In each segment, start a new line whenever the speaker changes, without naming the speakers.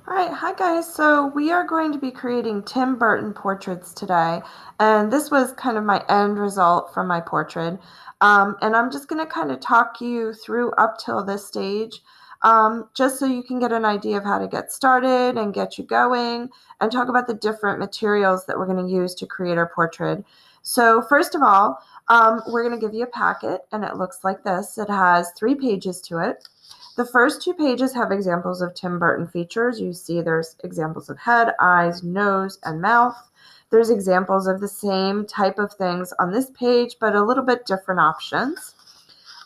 All right, hi guys. So we are going to be creating Tim Burton portraits today, and this was kind of my end result from my portrait. And I'm just going to kind of talk you through up till this stage, just so you can get an idea of how to get started and get you going, and talk about the different materials that we're going to use to create our portrait. So first of all, we're going to give you a packet, and it looks like this. It has 3 pages to it. The first 2 pages have examples of Tim Burton features. You see there's examples of head, eyes, nose, and mouth. There's examples of the same type of things on this page, but a little bit different options.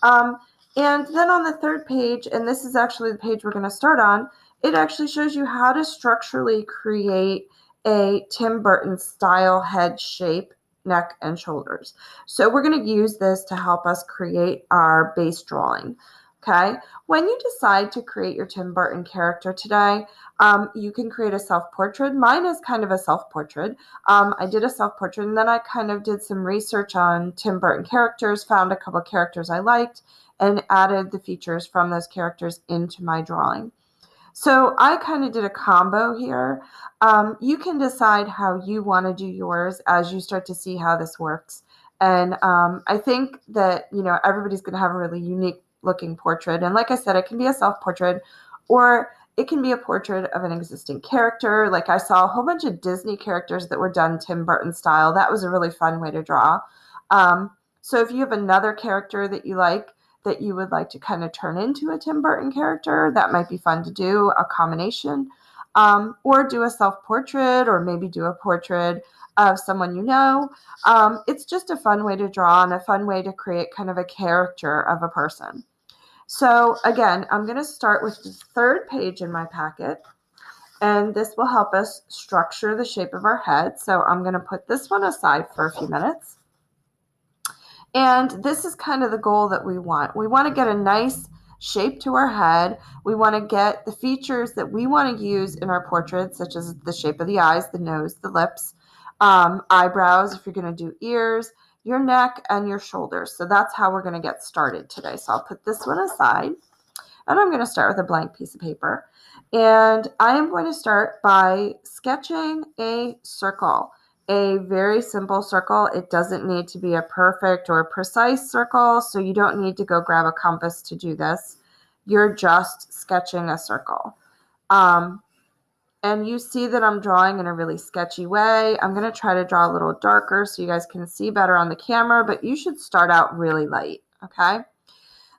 Um, and then on the 3rd page, and this is actually the page we're going to start on, it actually shows you how to structurally create a Tim Burton style head shape, neck, and shoulders. So we're going to use this to help us create our base drawing. Okay, when you decide to create your Tim Burton character today, you can create a self-portrait. Mine is kind of a self-portrait. I did a self-portrait, and then I kind of did some research on Tim Burton characters, found a couple characters I liked, and added the features from those characters into my drawing. So I kind of did a combo here. You can decide how you want to do yours as you start to see how this works. And I think that, everybody's going to have a really unique looking portrait. And like I said, it can be a self-portrait, or it can be a portrait of an existing character. Like I saw a whole bunch of Disney characters that were done Tim Burton style. That was a really fun way to draw. So if you have another character that you like, that you would like to kind of turn into a Tim Burton character, that might be fun to do, a combination. Or do a self-portrait, or maybe do a portrait of someone you know. It's just a fun way to draw and a fun way to create kind of a character of a person. So again, I'm going to start with the 3rd page in my packet, and this will help us structure the shape of our head. So I'm going to put this one aside for a few minutes. And this is kind of the goal that we want. We want to get a nice shape to our head. We want to get the features that we want to use in our portrait, such as the shape of the eyes, the nose, the lips, eyebrows, if you're going to do ears, your neck, and your shoulders. So that's how we're going to get started today. So I'll put this one aside, and I'm going to start with a blank piece of paper. And I am going to start by sketching a circle. A very simple circle. It doesn't need to be a perfect or a precise circle, so you don't need to go grab a compass to do this. You're just sketching a circle. And you see that I'm drawing in a really sketchy way. I'm going to try to draw a little darker so you guys can see better on the camera, but you should start out really light, okay?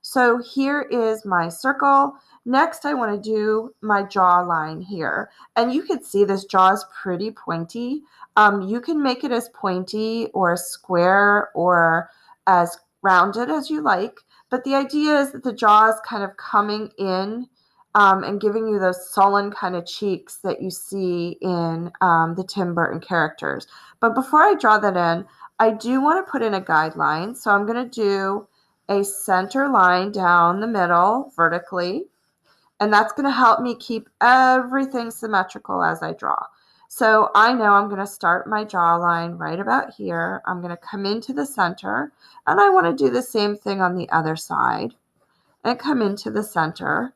So here is my circle. Next, I want to do my jawline here. And you can see this jaw is pretty pointy. You can make it as pointy or square or as rounded as you like. But the idea is that the jaw is kind of coming in and giving you those sullen kind of cheeks that you see in the Tim Burton characters. But before I draw that in, I do want to put in a guideline. So I'm going to do a center line down the middle vertically, and that's going to help me keep everything symmetrical as I draw. So I know I'm going to start my jawline right about here. I'm going to come into the center, and I want to do the same thing on the other side and come into the center.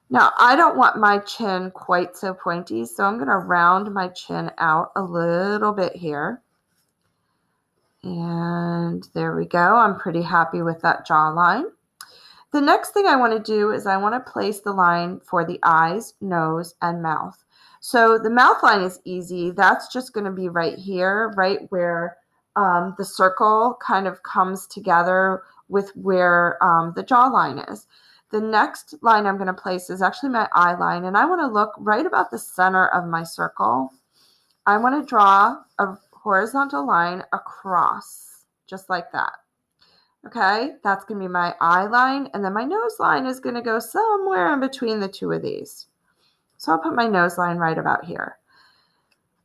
Now, I don't want my chin quite so pointy, so I'm going to round my chin out a little bit here. And there we go. I'm pretty happy with that jawline. The next thing I want to do is I want to place the line for the eyes, nose, and mouth. So the mouth line is easy. That's just going to be right here, right where the circle kind of comes together with where the jawline is. The next line I'm going to place is actually my eye line, and I want to look right about the center of my circle. I want to draw a horizontal line across, just like that. Okay, that's going to be my eye line, and then my nose line is going to go somewhere in between the two of these. So I'll put my nose line right about here.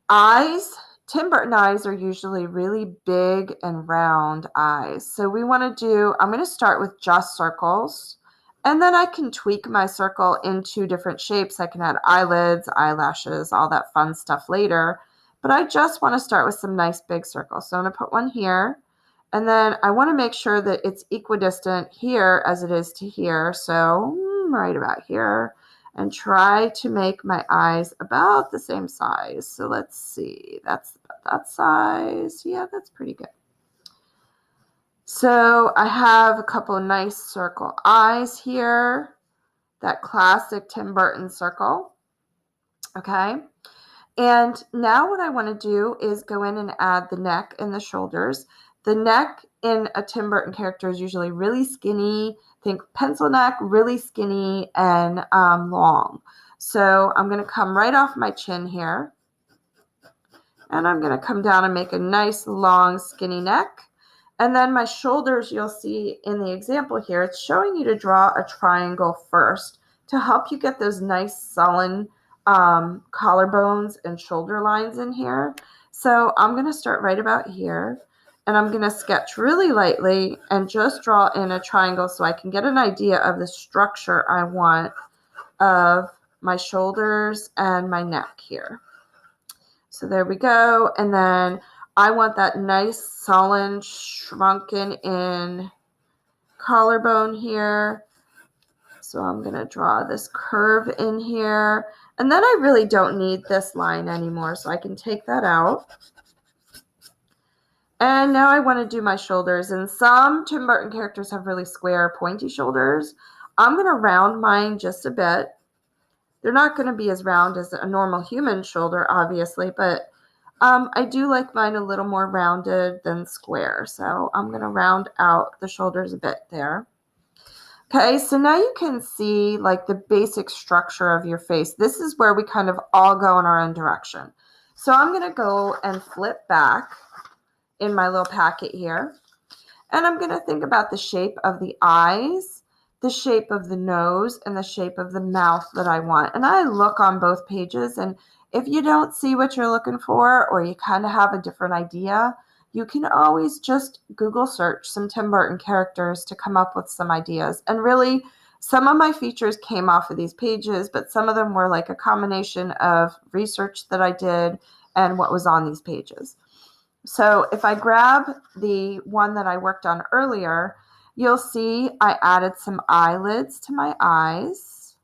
Eyes, Tim Burton eyes are usually really big and round eyes. So we want to do, I'm going to start with just circles, and then I can tweak my circle into different shapes. I can add eyelids, eyelashes, all that fun stuff later. But I just want to start with some nice big circles. So I'm going to put one here. And then I want to make sure that it's equidistant here as it is to here. So right about here. and try to make my eyes about the same size. So let's see, that's about that size. Yeah, that's pretty good. So I have a couple of nice circle eyes here, that classic Tim Burton circle. Okay. And now what I want to do is go in and add the neck and the shoulders. The neck in a Tim Burton character is usually really skinny. Think pencil neck, really skinny and long. So I'm going to come right off my chin here. And I'm going to come down and make a nice long skinny neck. And then my shoulders, you'll see in the example here, it's showing you to draw a triangle first to help you get those nice sullen collarbones and shoulder lines in here. So I'm going to start right about here, and I'm going to sketch really lightly and just draw in a triangle so I can get an idea of the structure I want of my shoulders and my neck here. So there we go. And then I want that nice, sullen, shrunken in collarbone here. So I'm going to draw this curve in here. And then I really don't need this line anymore, so I can take that out. And now I want to do my shoulders. And some Tim Burton characters have really square, pointy shoulders. I'm going to round mine just a bit. They're not going to be as round as a normal human shoulder, obviously, but I do like mine a little more rounded than square. So I'm going to round out the shoulders a bit there. Okay, so now you can see like the basic structure of your face. This is where we kind of all go in our own direction. So I'm going to go and flip back in my little packet here. And I'm going to think about the shape of the eyes, the shape of the nose, and the shape of the mouth that I want. And I look on both pages, and if you don't see what you're looking for, or you kind of have a different idea, you can always just Google search some Tim Burton characters to come up with some ideas. And really, some of my features came off of these pages, but some of them were like a combination of research that I did and what was on these pages. So if I grab the one that I worked on earlier, you'll see I added some eyelids to my eyes.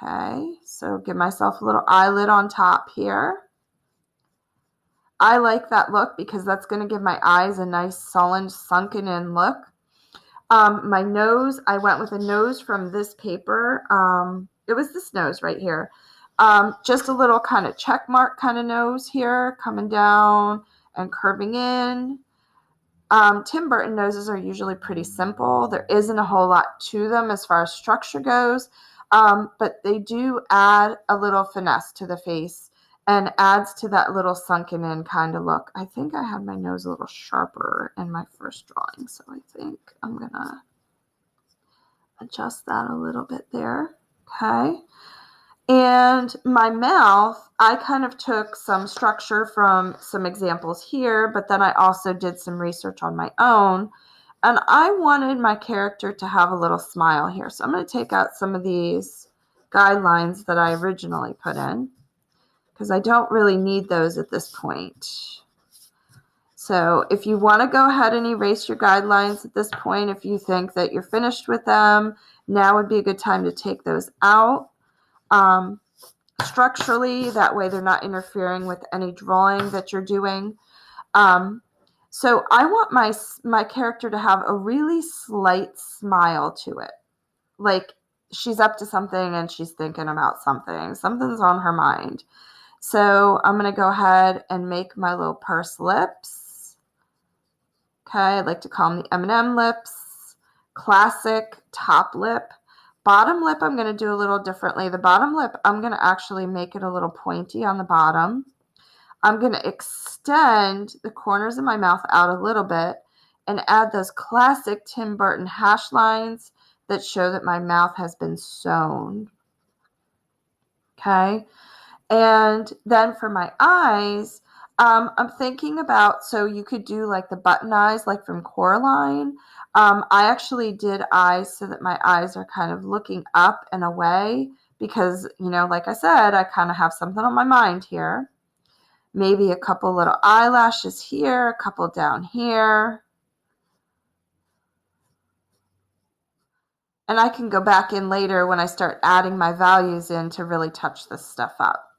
Okay, so give myself a little eyelid on top here. I like that look because that's going to give my eyes a nice sullen, sunken in look. My nose, I went with a nose from this paper. It was this nose right here. Just a little kind of check mark kind of nose here, coming down and curving in. Tim Burton noses are usually pretty simple. There isn't a whole lot to them as far as structure goes, but they do add a little finesse to the face and adds to that little sunken in kind of look. I think I had my nose a little sharper in my first drawing, so I think I'm going to adjust that a little bit there. Okay. And my mouth, I kind of took some structure from some examples here, but then I also did some research on my own. And I wanted my character to have a little smile here. So I'm going to take out some of these guidelines that I originally put in, because I don't really need those at this point. So if you want to go ahead and erase your guidelines at this point, if you think that you're finished with them, now would be a good time to take those out. Structurally, that way they're not interfering with any drawing that you're doing. So I want my character to have a really slight smile to it. Like she's up to something and she's thinking about something. Something's on her mind. So I'm going to go ahead and make my little purse lips. Okay, I'd like to call them the M&M lips. Classic top lip. Bottom lip, I'm going to do a little differently. The bottom lip, I'm going to actually make it a little pointy on the bottom. I'm going to extend the corners of my mouth out a little bit and add those classic Tim Burton hash lines that show that my mouth has been sewn. Okay. And then for my eyes, I'm thinking about, so you could do like the button eyes, like from Coraline. I actually did eyes so that my eyes are kind of looking up and away because, you know, like I said, I kind of have something on my mind here. Maybe a couple little eyelashes here, a couple down here. And I can go back in later when I start adding my values in to really touch this stuff up.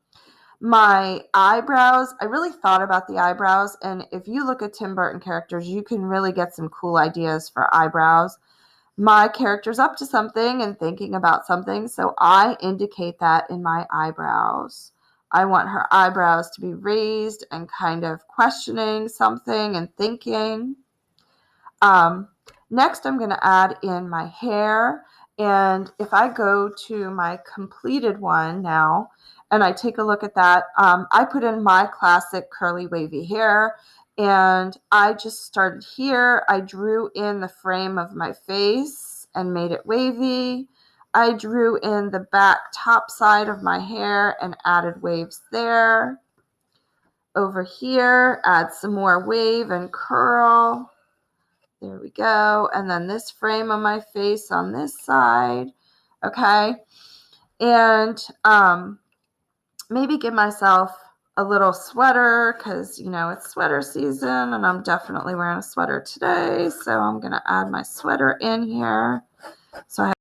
My eyebrows, I really thought about the eyebrows, and if you look at Tim Burton characters, you can really get some cool ideas for eyebrows. My character's up to something and thinking about something, so I indicate that in my eyebrows. I want her eyebrows to be raised and kind of questioning something and thinking. Um, Next, I'm going to add in my hair. And if I go to my completed one now and I take a look at that, I put in my classic curly wavy hair. And I just started here. I drew in the frame of my face and made it wavy. I drew in the back top side of my hair and added waves there. Over here, add some more wave and curl. There we go. And then this frame of my face on this side. Okay. And maybe give myself a little sweater because, you know, it's sweater season and I'm definitely wearing a sweater today. So I'm going to add my sweater in here. So I